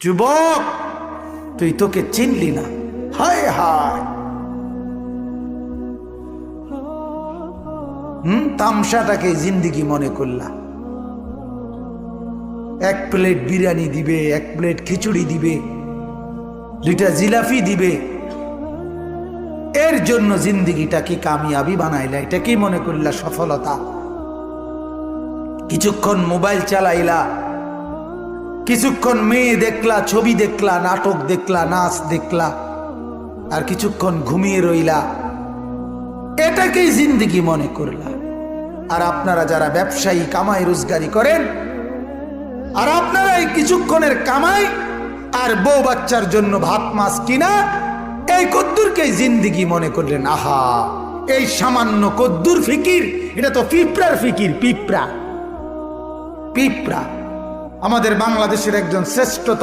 যুবক, তুই তোকে চিনলি না। হায় হায়, তামসাটাকে জিন্দিগি মনে করলা। এক প্লেট বিরিয়ানি দিবে, এক প্লেট খিচুড়ি দিবে, 2টা জিলাপি দিবে, এর জন্য জিন্দিগিটাকে কামিয়াবি বানাইলা। এটা কি মনে করলা সফলতা? কিছুক্ষণ মোবাইল চালাইলা, কিছুক্ষণ মেয়ে দেখলা, ছবি দেখলা, নাটক দেখলা, নাচ দেখলা, আর কিছুক্ষণ ঘুমিয়ে রইলা, এটাকেই জিন্দিগি মনে করলা। আর আপনারা যারা ব্যবসায়ী কামাই রোজগারি করেন, আর আপনারা এই কিছুক্ষণের কামাই আর বউ বাচ্চার জন্য ভাত মাছ কিনা, এই কদ্দুরকে জিন্দিগি মনে করলেন। আহা, এই সামান্য কদ্দুর ফিকির, এটা তো পিঁপড়ার ফিকির। পিঁপড়া, পিঁপড়া। আমাদের বাংলাদেশের একজন শ্রেষ্ঠ